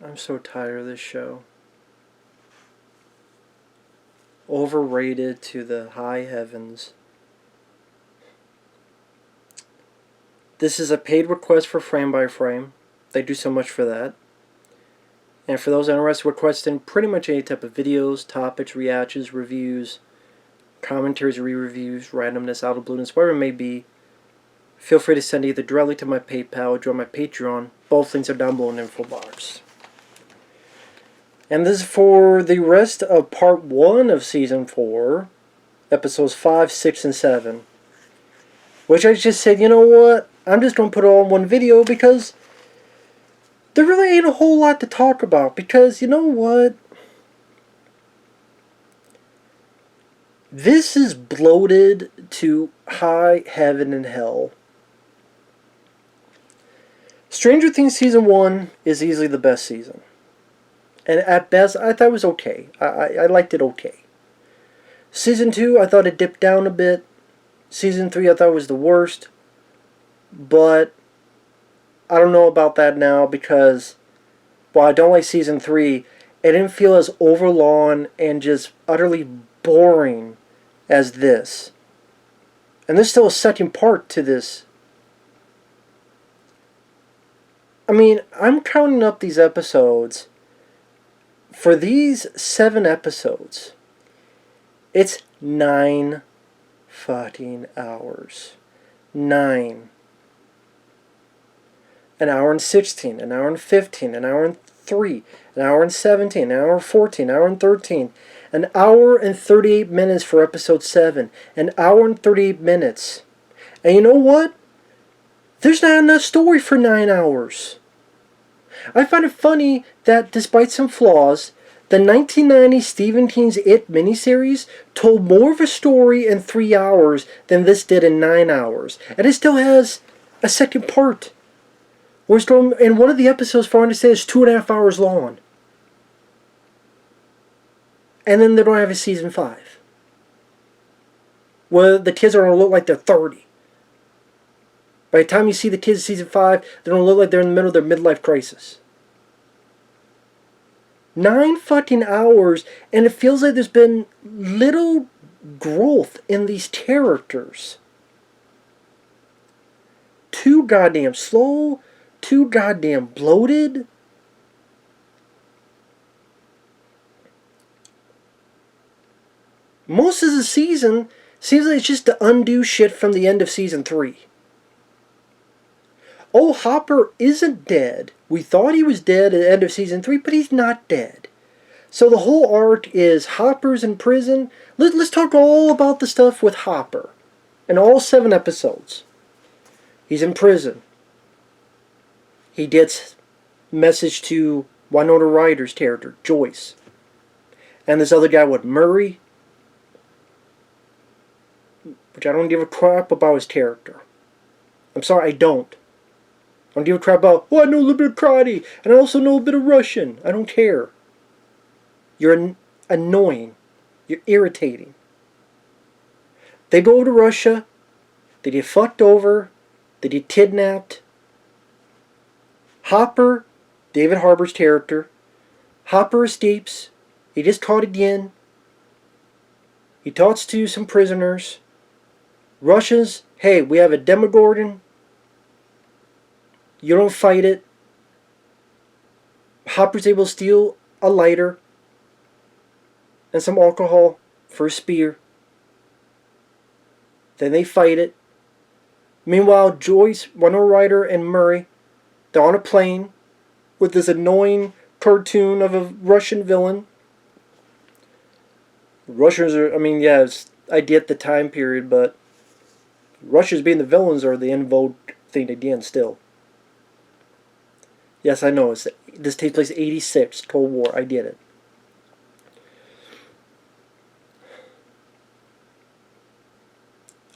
I'm so tired of this show. Overrated to the high heavens. This is a paid request for frame by frame. They do so much for that. And for those interested, requesting pretty much any type of videos, topics, reactions, reviews, commentaries, re-reviews, randomness, out of blueness, whatever it may be, feel free to send either directly to my PayPal or join my Patreon. Both links are down below in the info box. And this is for the rest of part 1 of season 4, episodes 5, 6, and 7. Which I just said, you know what? I'm just going to put it all in one video because there really ain't a whole lot to talk about. Because, you know what? This is bloated to high heaven and hell. Stranger Things Season 1 is easily the best season. And at best, I thought it was okay. I liked it okay. Season 2, I thought it dipped down a bit. Season 3, I thought was the worst. But I don't know about that now because while I don't like Season 3, it didn't feel as overlong and just utterly boring as this. And there's still a second part to this. I mean, I'm counting up these episodes. For these 7 episodes, it's 9 fucking hours. 9. An hour and 16, an hour and 15, an hour and 3, an hour and 17, an hour and 14, an hour and 13, an hour and 38 minutes for episode 7, an hour and 38 minutes. And you know what? There's not enough story for 9 hours. I find it funny that despite some flaws, the 1990 Stephen King's It miniseries told more of a story in 3 hours than this did in 9 hours. And it still has a second part. And one of the episodes, for I understand, is 2.5 hours long. And then they don't have a season 5. Where the kids are going to look like they're 30. By the time you see the kids in season 5, they don't look like they're in the middle of their midlife crisis. 9 fucking hours, and it feels like there's been little growth in these characters. Too goddamn slow, too goddamn bloated. Most of the season seems like it's just to undo shit from the end of season 3. Oh, Hopper isn't dead. We thought he was dead at the end of season 3, but he's not dead. So the whole arc is Hopper's in prison. Let's talk all about the stuff with Hopper. In all 7 episodes. He's in prison. He gets message to Winona Ryder's character, Joyce. And this other guy with Murray. Which I don't give a crap about his character. I'm sorry, I don't. I don't give a crap about, oh, I know a little bit of karate, and I also know a bit of Russian. I don't care. You're annoying. You're irritating. They go to Russia. They get fucked over. They get kidnapped. Hopper, David Harbour's character, Hopper escapes. He gets caught again. He talks to some prisoners. Russians, hey, we have a Demogorgon. You don't fight it. Hopper's able to steal a lighter and some alcohol for a spear. Then they fight it. Meanwhile, Joyce, Winona Ryder, and Murray, they're on a plane with this annoying cartoon of a Russian villain. Russians are, I mean, yeah, I get the time period, but Russians being the villains are the in vogue thing again still. Yes, I know. This takes place 86, Cold War. I get it.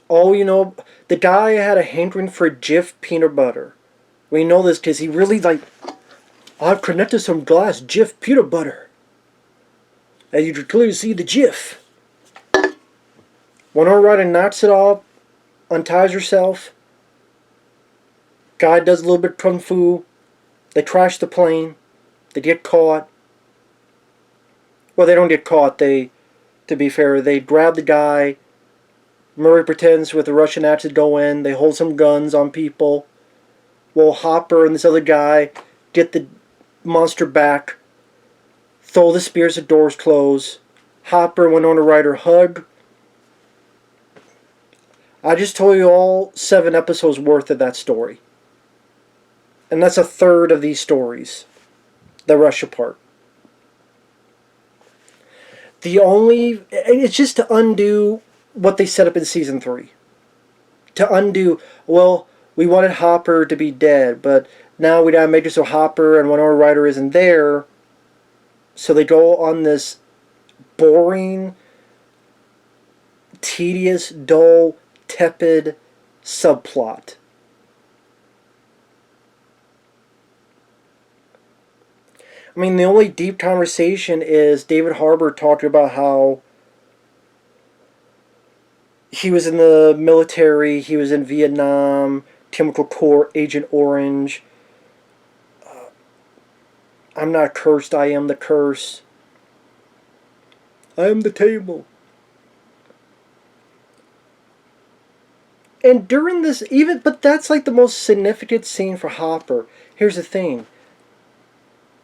Oh, you know, the guy had a hankering for Jif peanut butter. We know this because he really, like, I've connected some glass Jif peanut butter. And you can clearly see the Jif. Winona Ryder knocks it off, unties herself. Guy does a little bit of kung fu. They crash the plane. They get caught. Well, they don't get caught. To be fair, they grab the guy. Murray pretends with the Russian accent to go in. They hold some guns on people. Well, Hopper and this other guy get the monster back. Throw the spears, the doors close. Hopper and Winona Ryder hug. I just told you all 7 episodes worth of that story. And that's a third of these stories. The Russia part. It's just to undo what they set up in season 3. To undo, well, we wanted Hopper to be dead, but now we gotta make it so Hopper and Winona Ryder isn't there. So they go on this boring, tedious, dull, tepid subplot. I mean, the only deep conversation is David Harbour talking about how he was in the military, he was in Vietnam, Chemical Corps, Agent Orange. I'm not cursed, I am the curse. I am the table. And during this, but that's like the most significant scene for Hopper. Here's the thing.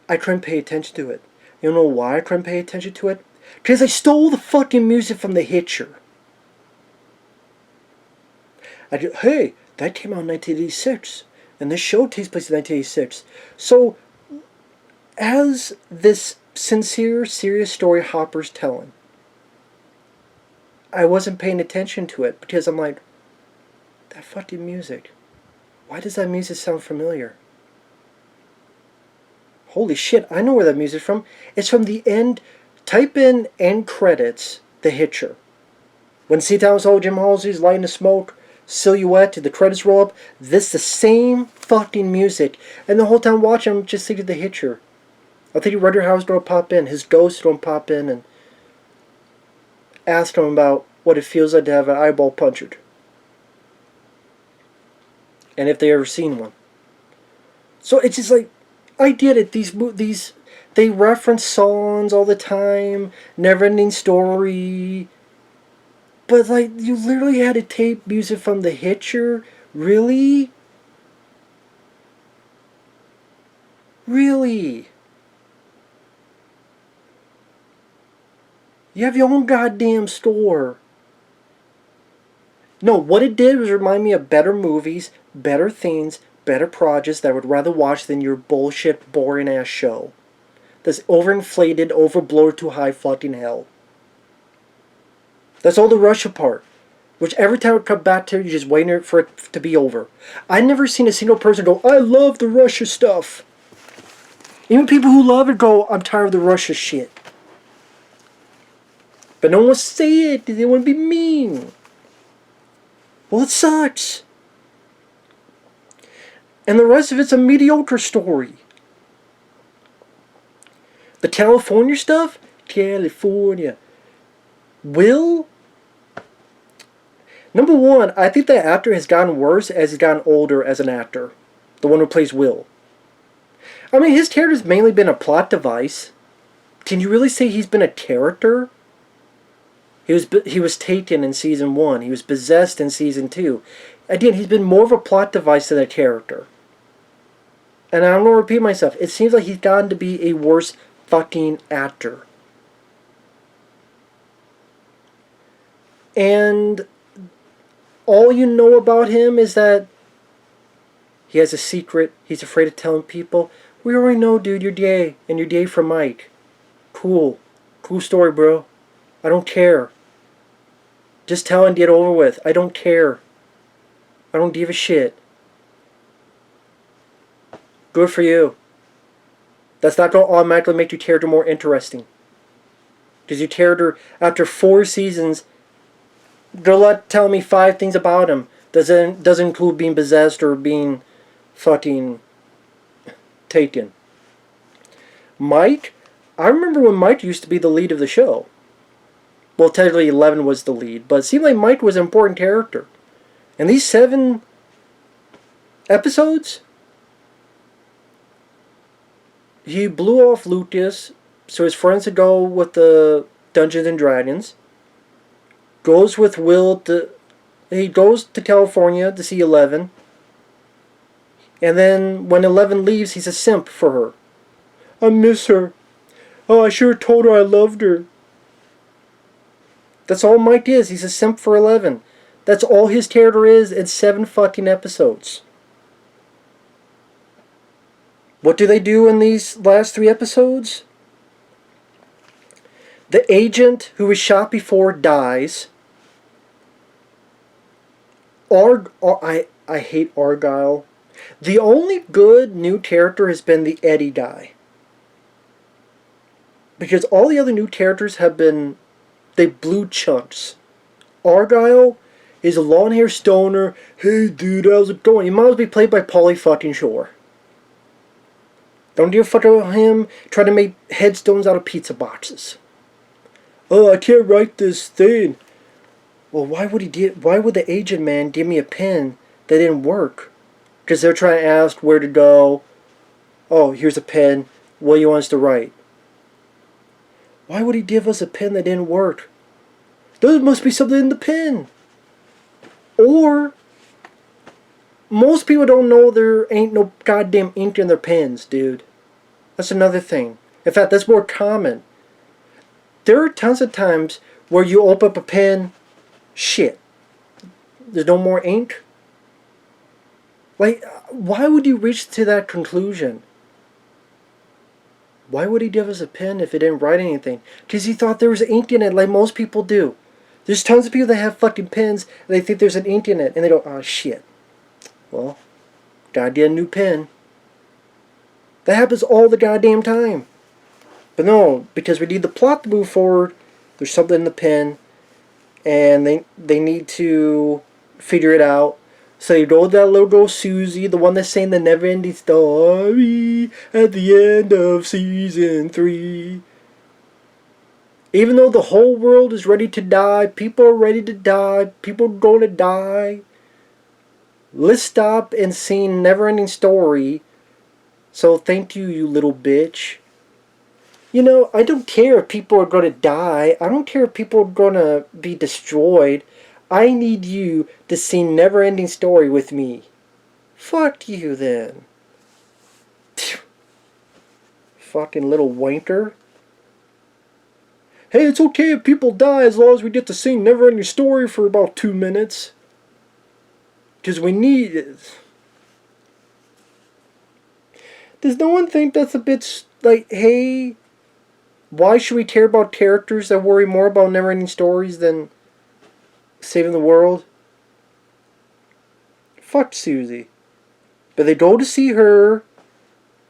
I couldn't pay attention to it. You know why I couldn't pay attention to it? Because I stole the fucking music from The Hitcher. Hey, that came out in 1986. And this show takes place in 1986. So, as this sincere, serious story Hopper's telling, I wasn't paying attention to it because I'm like, that fucking music. Why does that music sound familiar? Holy shit, I know where that music's from. It's from the end. Type in end credits, The Hitcher. When C. Thomas Howell, Jim Halsey's lighting the smoke, silhouette, the credits roll up. This the same fucking music. And the whole time watching, I'm just thinking The Hitcher. I think Rudyard Hauer's going to pop in. His ghost going to pop in and ask him about what it feels like to have an eyeball punctured. And if they ever seen one. So it's just like, I get it. These they reference songs all the time. Never-ending story. But like, you literally had to tape music from The Hitcher? Really? Really? You have your own goddamn store. No, what it did was remind me of better movies, better things, better projects that I would rather watch than your bullshit, boring-ass show. That's overinflated, overblown to high fucking hell. That's all the Russia part. Which every time it comes back to, you're just waiting for it to be over. I've never seen a single person go, I love the Russia stuff. Even people who love it go, I'm tired of the Russia shit. But no one wants to say it, they want to be mean. Well, it sucks. And the rest of it's a mediocre story. The California stuff? California. Will? Number one, I think that actor has gotten worse as he's gotten older as an actor. The one who plays Will. I mean, his character's mainly been a plot device. Can you really say he's been a character? He was taken in season 1. He was possessed in season 2. Again, he's been more of a plot device than a character. And I'm going to repeat myself. It seems like he's gotten to be a worse fucking actor. And all you know about him is that he has a secret. He's afraid of telling people. We already know, dude, you're gay. And you're gay for Mike. Cool. Cool story, bro. I don't care. Just tell and get over with. I don't care. I don't give a shit. Good for you. That's not going to automatically make your character more interesting. Because your character, after 4 seasons, tell me 5 things about him. Doesn't include being possessed or being fucking taken. Mike? I remember when Mike used to be the lead of the show. Well, technically 11 was the lead, but it seemed like Mike was an important character. And these 7 episodes, he blew off Lucas, so his friends to go with the Dungeons and Dragons. Goes with Will to... He goes to California to see 11. And then when 11 leaves, he's a simp for her. I miss her. Oh, I sure told her I loved her. That's all Mike is. He's a simp for 11. That's all his character is in 7 fucking episodes. What do they do in these last 3 episodes? The agent who was shot before dies. I hate Argyle. The only good new character has been the Eddie guy. Because all the other new characters have been... They blew chunks. Argyle is a long-haired stoner. Hey dude, how's it going? He might as well be played by Pauly fucking Shore. Don't give a fuck about him trying to make headstones out of pizza boxes. Oh, I can't write this thing. Well, why would the agent man give me a pen that didn't work? Because they're trying to ask where to go. Oh, here's a pen. What do you want us to write? Why would he give us a pen that didn't work? There must be something in the pen. Or, most people don't know there ain't no goddamn ink in their pens, dude. That's another thing. In fact, that's more common. There are tons of times where you open up a pen, shit, there's no more ink. Like, why would you reach to that conclusion? Why would he give us a pen if it didn't write anything? Because he thought there was ink in it like most people do. There's tons of people that have fucking pens and they think there's an ink in it. And they go, oh shit. Well, gotta get a new pen. That happens all the goddamn time. But no, because we need the plot to move forward, there's something in the pen. And they need to figure it out. So you go to that little girl Susie, the one that's saying the never-ending story at the end of season 3. Even though the whole world is ready to die, people are ready to die, people are going to die. Let's stop and sing never-ending story. So thank you, you little bitch. You know, I don't care if people are going to die. I don't care if people are going to be destroyed. I need you to sing never-ending story with me. Fuck you then. Fucking little wanker. Hey, it's okay if people die as long as we get to sing never-ending story for about 2 minutes. Because we need it. Does no one think that's a bit like, hey, why should we care about characters that worry more about never-ending stories than saving the world? Fuck Susie. But they go to see her.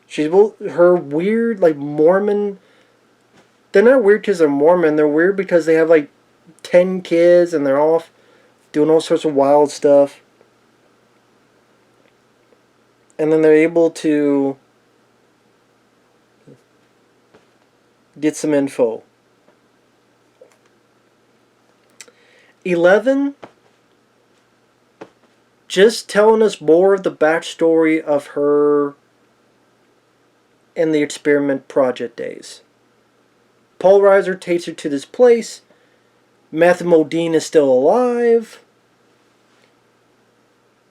She's her weird, like, Mormon. They're not weird because they're Mormon. They're weird because they have, like, 10 kids and they're off doing all sorts of wild stuff. And then they're able to get some info. 11, just telling us more of the backstory of her in the experiment project days. Paul Reiser takes her to this place. Matthew Modine is still alive.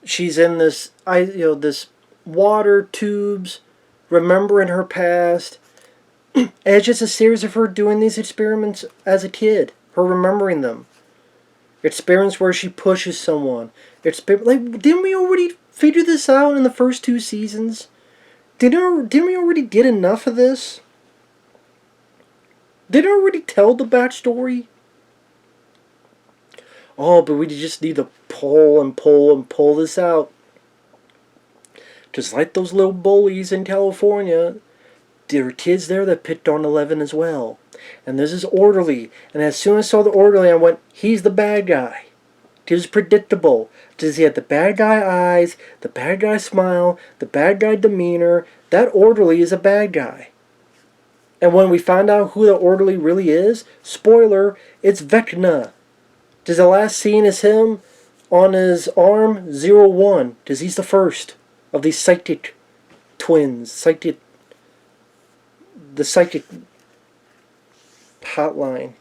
She's in this, this water tubes, remembering her past. And it's just a series of her doing these experiments as a kid. Her remembering them. Experiments where she pushes someone. Like, didn't we already figure this out in the first 2 seasons? Didn't we already get enough of this? Didn't I already tell the backstory? Oh, but we just need to pull and pull and pull this out. Just like those little bullies in California. There were kids there that picked on 11 as well. And this is orderly. And as soon as I saw the orderly, I went, he's the bad guy. It was predictable. Because he had the bad guy eyes, the bad guy smile, the bad guy demeanor. That orderly is a bad guy. And when we find out who the orderly really is, spoiler, it's Vecna. Does the last scene is him on his arm 01. Because he's the first of these psychic twins. the psychic hotline.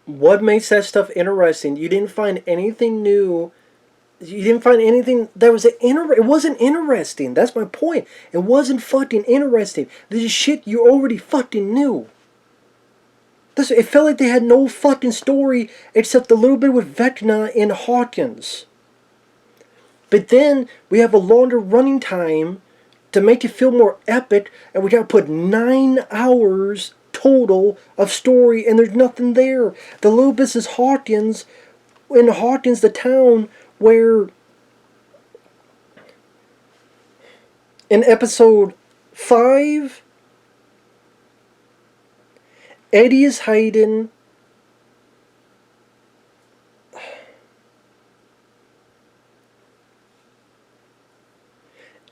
What makes that stuff interesting? You didn't find anything new. You didn't find anything that was it wasn't interesting. That's my point. It wasn't fucking interesting. This is shit you already fucking knew. It felt like they had no fucking story except a little bit with Vecna and Hawkins. But then we have a longer running time to make it feel more epic, and we gotta put 9 hours total of story, and there's nothing there. The little bit is Hawkins, in Hawkins, the town where in episode 5, Eddie is hiding.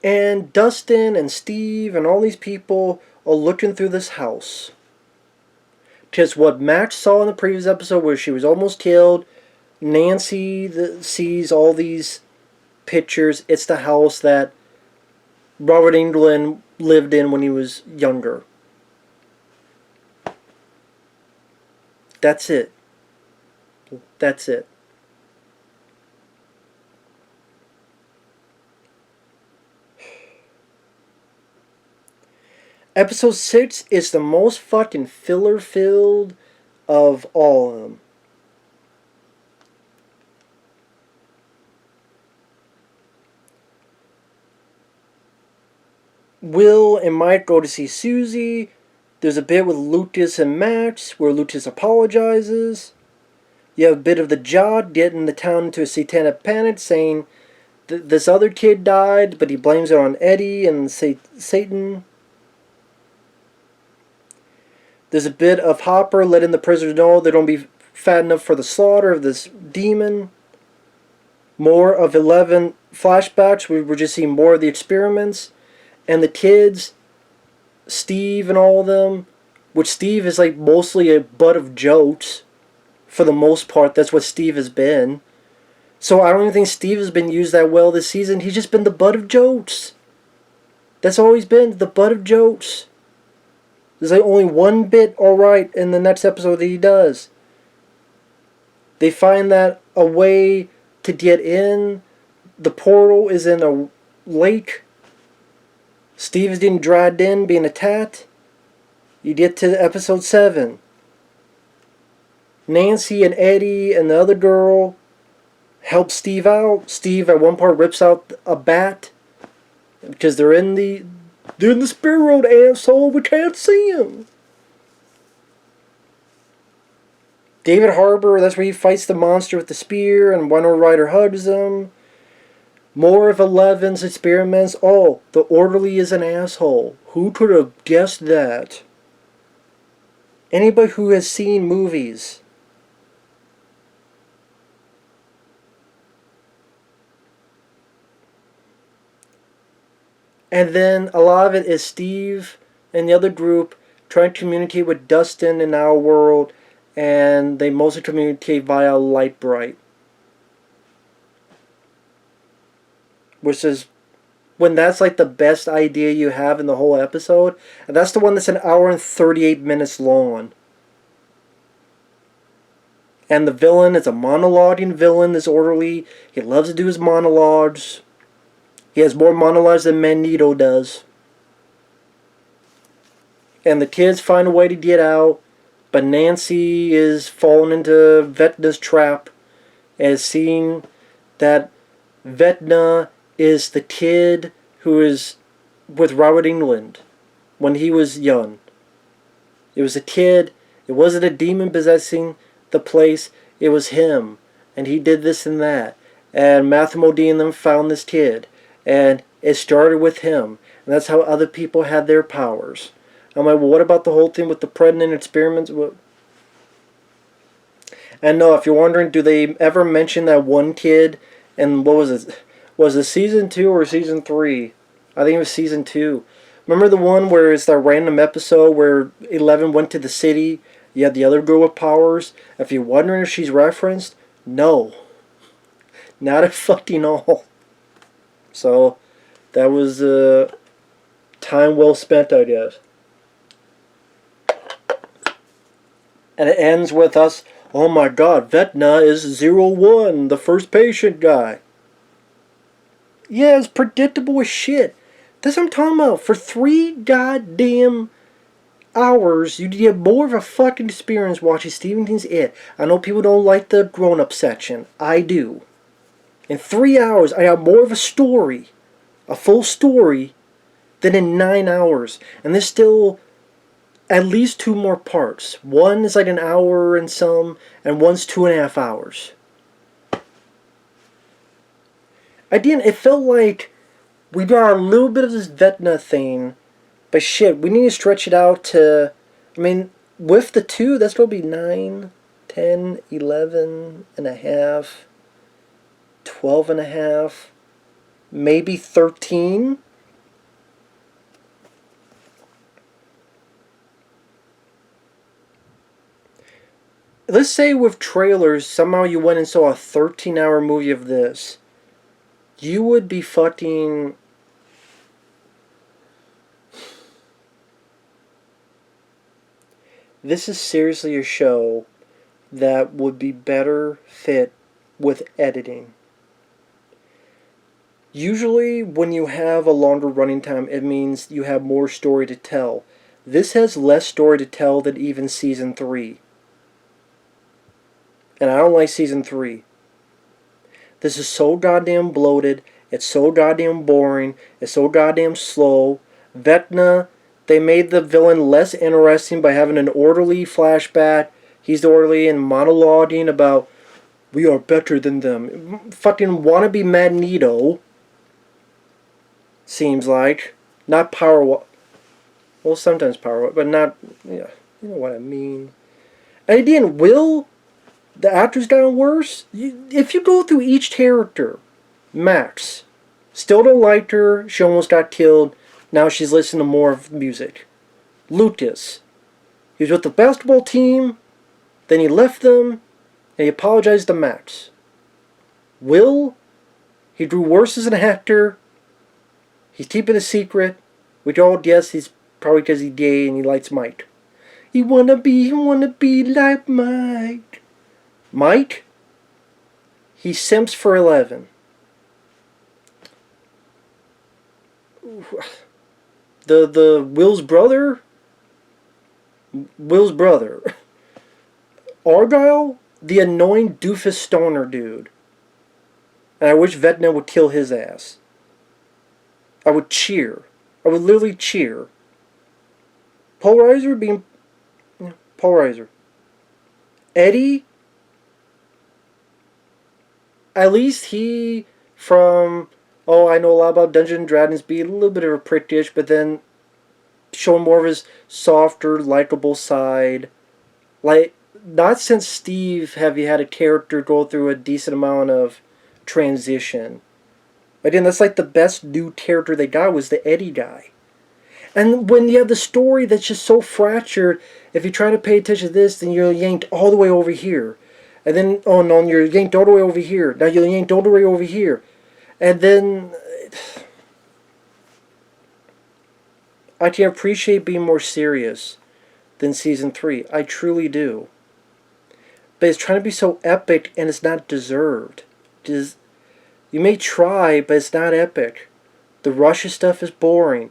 And Dustin and Steve and all these people are looking through this house. Because what Max saw in the previous episode where she was almost killed, Nancy sees all these pictures. It's the house that Robert Englund lived in when he was younger. That's it. That's it. Episode 6 is the most fucking filler-filled of all of them. Will and Mike go to see Susie. There's a bit with Lucas and Max where Lucas apologizes. You have a bit of the Jod getting the town into a satanic panic saying this other kid died, but he blames it on Eddie and Satan. There's a bit of Hopper letting the prisoners know they don't be fat enough for the slaughter of this demon. More of 11 flashbacks. We're just seeing more of the experiments. And the kids, Steve and all of them, which Steve is like mostly a butt of jokes. For the most part, that's what Steve has been. So I don't even think Steve has been used that well this season. He's just been the butt of jokes. That's all he's been, the butt of jokes. There's like only one bit alright in the next episode that he does. They find that a way to get in. The portal is in a lake. Steve is getting dragged in, being attacked. You get to episode 7. Nancy and Eddie and the other girl help Steve out. Steve at one part rips out a bat because they're in the spirit road, asshole. We can't see him. David Harbour, that's where he fights the monster with the spear, and Winona Ryder hugs him. More of 11's experiments. Oh, the orderly is an asshole. Who could have guessed that? Anybody who has seen movies. And then a lot of it is Steve and the other group trying to communicate with Dustin in our world, and they mostly communicate via light bright. Which is when that's like the best idea you have in the whole episode. And that's the one that's an hour and 38 minutes long. And the villain is a monologuing villain, this orderly. He loves to do his monologues. He has more monologues than Magneto does. And the kids find a way to get out, but Nancy is falling into Vecna's trap as seeing that Vecna is the kid who is with Robert Englund when he was young. It was a kid. It wasn't a demon possessing the place. It was him. And he did this and that. And Matthew Modine and them found this kid. And it started with him. And that's how other people had their powers. I'm like, well, what about the whole thing with the pregnant experiments? And no, if you're wondering, do they ever mention that one kid? And what was it? Was it season 2 or season 3? I think it was season 2. Remember the one where it's that random episode where 11 went to the city? You had the other girl with powers. If you're wondering if she's referenced, no. Not at fucking all. So, that was time well spent, I guess. And it ends with us, oh my god, Vecna is 01, the first patient guy. Yeah, it's predictable as shit. That's what I'm talking about. For 3 goddamn hours, you get more of a fucking experience watching Stephen King's It. I know people don't like the grown-up section. I do. In 3 hours, I got more of a story, a full story, than in 9 hours. And there's still at least 2 more parts. One is like an hour and some, and one's 2.5 hours. It felt like we got a little bit of this Vecna thing, but shit, we need to stretch it out to, I mean, with the 2, that's going to be 9, 10, 11 and a half, 12 and a half, maybe 13. Let's say with trailers, somehow you went and saw a 13-hour movie of this. You would be fucking... This is seriously a show that would be better fit with editing. Usually when you have a longer running time, it means you have more story to tell. This has less story to tell than even Season 3. And I don't like Season 3. This is so goddamn bloated. It's so goddamn boring. It's so goddamn slow. Vecna, they made the villain less interesting by having an orderly flashback. He's the orderly and monologuing about, we are better than them. Fucking wannabe Magneto. Seems like. Not Power... Well, sometimes Power... But not... Yeah, you know what I mean. And again, the actor's gotten worse. If you go through each character, Max, still don't like her. She almost got killed. Now she's listening to more of music. Lucas, he was with the basketball team. Then he left them, and he apologized to Max. Will, he grew worse as an actor. He's keeping a secret. Which all guess he's probably because he's gay and he likes Mike. He wanna be like Mike. Mike, he simps for 11. The Will's brother, Argyle, the annoying doofus stoner dude. And I wish Vecna would kill his ass. I would cheer. I would literally cheer. Paul Reiser. Eddie, at least he, from, oh, I know a lot about Dungeons & Dragons, be a little bit of a prickish, but then show more of his softer, likable side. Like, not since Steve have you had a character go through a decent amount of transition. Again, that's like the best new character they got was the Eddie guy. And when you have the story that's just so fractured, if you try to pay attention to this, then you're yanked all the way over here. And then, oh no, you're yanked all the way over here. Now you're yanked all the way over here. And then, I can appreciate being more serious than Season 3. I truly do. But it's trying to be so epic, and it's not deserved. You may try, but it's not epic. The Russia stuff is boring.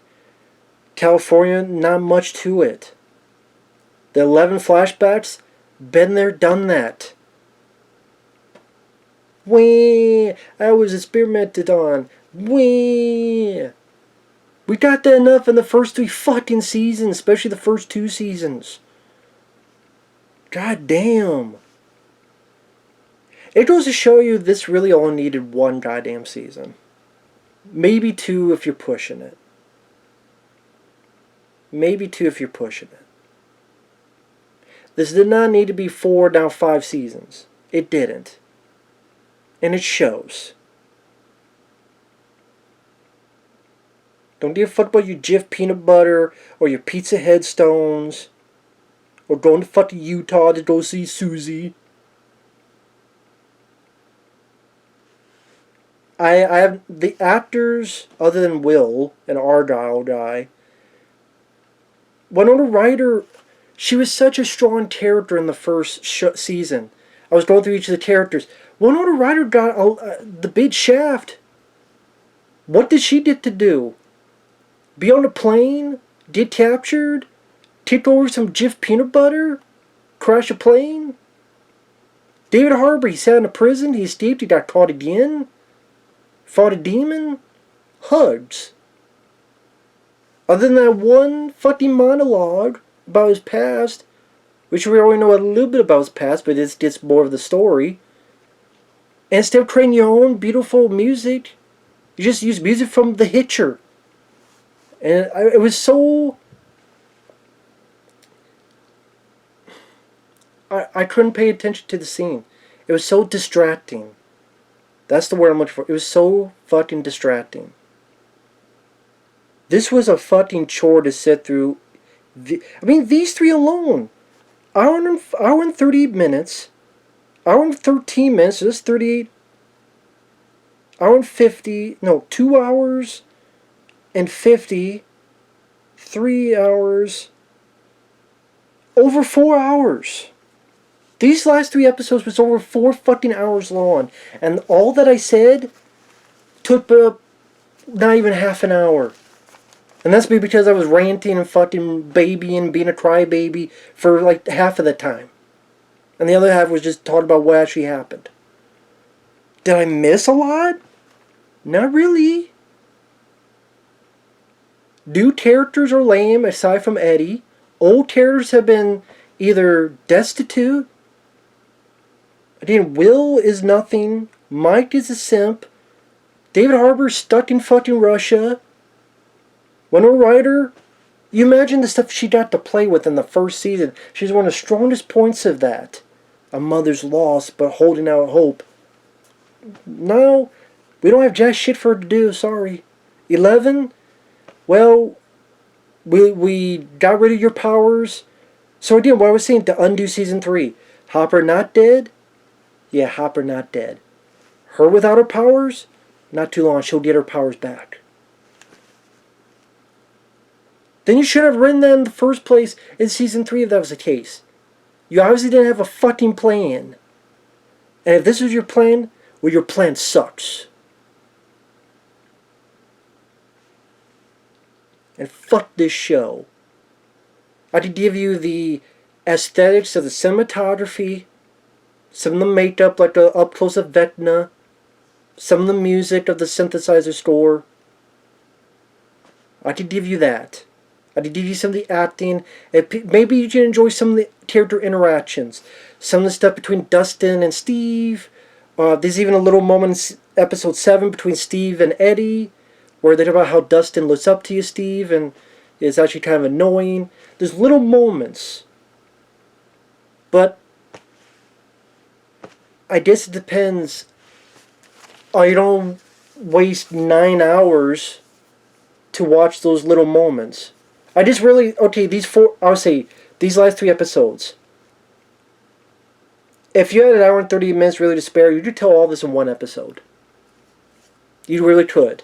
California, not much to it. The 11 flashbacks, been there, done that. Wee, I was experimented on. Wee. We got that enough in the first 3 fucking seasons, especially the first 2 seasons. God damn. It goes to show you this really only needed 1 goddamn season. Maybe 2 if you're pushing it. Maybe 2 if you're pushing it. This did not need to be 4, now 5 seasons. It didn't. And it shows. Don't give a fuck about your Jif peanut butter or your pizza headstones or going to fucking Utah to go see Susie. I have the actors other than Will and Argyle guy. Winona Ryder, she was such a strong character in the first season. I was going through each of the characters. Winona Ryder got the big shaft. What did she get to do? Be on a plane? Get captured? Take over some Jif peanut butter? Crash a plane? David Harbour, he sat in a prison, he escaped, he got caught again? Fought a demon? Hugs. Other than that one fucking monologue about his past, which we already know a little bit about his past, but it's just more of the story. And instead of creating your own beautiful music, you just use music from The Hitcher. And it was so... I couldn't pay attention to the scene. It was so distracting. That's the word I'm looking for. It was so fucking distracting. This was a fucking chore to sit through. I mean, these three alone. Hour and 38 minutes. Hour and 13 minutes. So that's 38. Hour and 50. No, 2 hours and 50. 3 hours. Over 4 hours. These last 3 episodes was over 4 fucking hours long. And all that I said took not even half an hour. And that's because I was ranting and fucking babying, being a crybaby for like half of the time. And the other half was just talking about what actually happened. Did I miss a lot? Not really. New characters are lame aside from Eddie. Old characters have been either destitute. Again, Will is nothing. Mike is a simp. David Harbour's stuck in fucking Russia. Winona Ryder, you imagine the stuff she got to play with in the first season. She's one of the strongest points of that. A mother's loss, but holding out hope. No, we don't have jack shit for her to do, sorry. 11, well, we got rid of your powers. So again, what I was saying, to undo season 3. Hopper not dead? Yeah, Hopper not dead. Her without her powers? Not too long, she'll get her powers back. Then you should have written that in the first place in season 3 if that was the case. You obviously didn't have a fucking plan. And if this was your plan, well, your plan sucks. And fuck this show. I could give you the aesthetics of the cinematography, some of the makeup like the up close of Vecna, some of the music of the synthesizer score. I could give you that. I could give you some of the acting. Maybe you can enjoy some of the character interactions. Some of the stuff between Dustin and Steve. There's even a little moment in episode 7 between Steve and Eddie, where they talk about how Dustin looks up to you, Steve, and is actually kind of annoying. There's little moments. But I guess it depends. You don't waste 9 hours to watch those little moments. I just really, okay, I would say, these last 3 episodes. If you had an hour and 30 minutes really to spare, you could tell all this in 1 episode. You really could.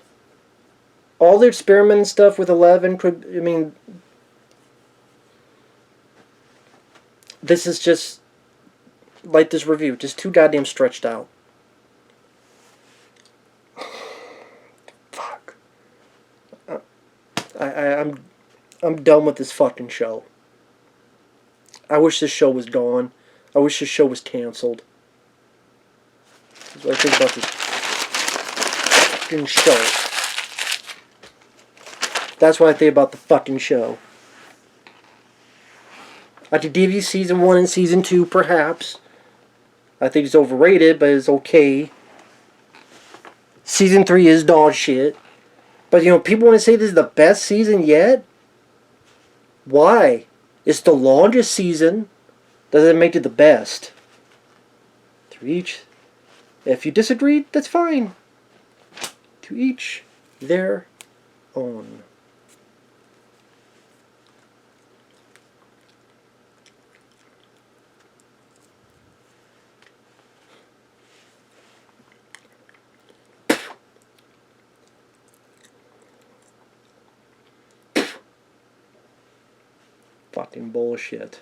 All the experiment and stuff with 11 could, I mean, this is just, like this review, just too goddamn stretched out. Fuck. I'm done with this fucking show. I wish this show was gone. I wish this show was canceled. That's what I think about this fucking show. That's what I think about the fucking show. I could give you season 1 and season 2, perhaps. I think it's overrated, but it's okay. Season 3 is dog shit. But, you know, people want to say this is the best season yet? Why? It's the longest season. Doesn't make it the best. To each. If you disagree, that's fine. To each their own. Fucking bullshit.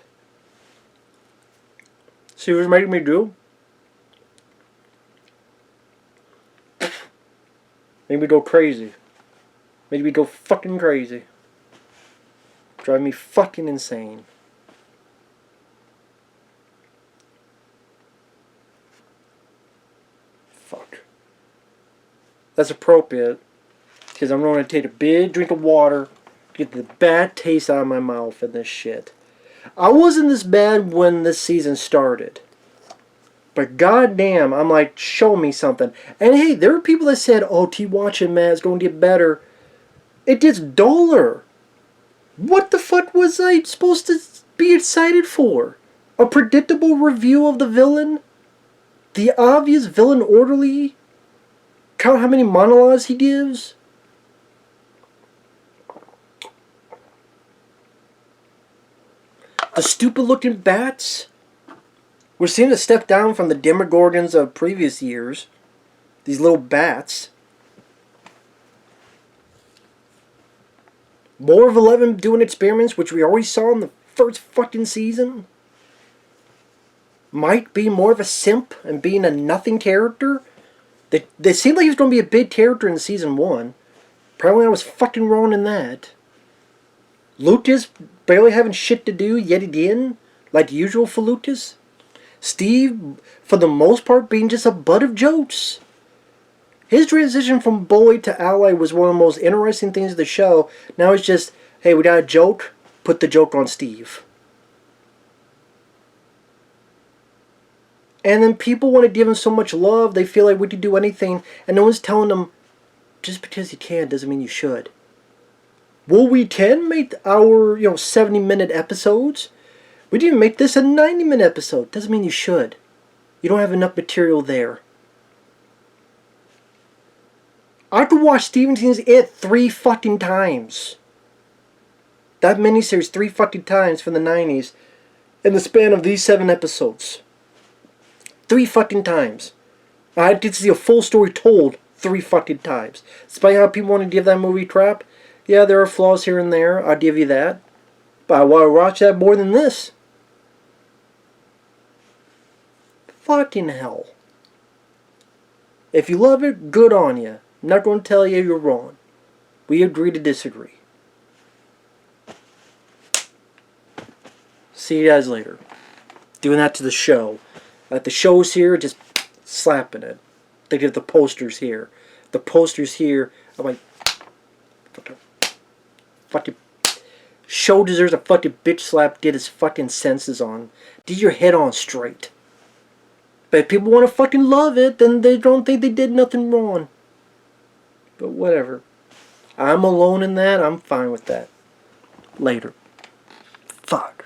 See what it's making me do? Made me go crazy. Made me go fucking crazy. Drive me fucking insane. Fuck. That's appropriate. Because I'm going to take a big drink of water. Get the bad taste out of my mouth and this shit. I wasn't this bad when this season started. But goddamn, I'm like, show me something. And hey, there were people that said, oh, keep watching, man, it's going to get better. It gets duller. What the fuck was I supposed to be excited for? A predictable review of the villain? The obvious villain orderly? Count how many monologues he gives? The stupid looking bats? We're seeing a step down from the Demogorgons of previous years. These little bats. More of 11 doing experiments, which we already saw in the first fucking season. Mike being more of a simp and being a nothing character. They seemed like he was going to be a big character in season 1. Apparently I was fucking wrong in that. Lucas barely having shit to do yet again, like usual for Lucas. Steve, for the most part, being just a butt of jokes. His transition from bully to ally was one of the most interesting things of the show. Now it's just, hey, we got a joke, put the joke on Steve. And then people want to give him so much love, they feel like we could do anything, and no one's telling them, just because you can doesn't mean you should. Well, we can make our, 70-minute episodes. We didn't make this a 90-minute episode. Doesn't mean you should. You don't have enough material there. I could watch Stephen King's It 3 fucking times. That miniseries 3 fucking times from the 90s in the span of these 7 episodes. 3 fucking times. I did see a full story told 3 fucking times. Despite how people want to give that movie crap, yeah, there are flaws here and there, I'll give you that. But I want to watch that more than this. Fucking hell. If you love it, good on you. I'm not going to tell you you're wrong. We agree to disagree. See you guys later. Doing that to the show. Like the show's here, just slapping it. Think of the posters here. The posters here, I'm like, fucking show deserves a fucking bitch slap. Get his fucking senses on. Get your head on straight. But if people want to fucking love it, then they don't think they did nothing wrong. But whatever. I'm alone in that. I'm fine with that. Later. Fuck.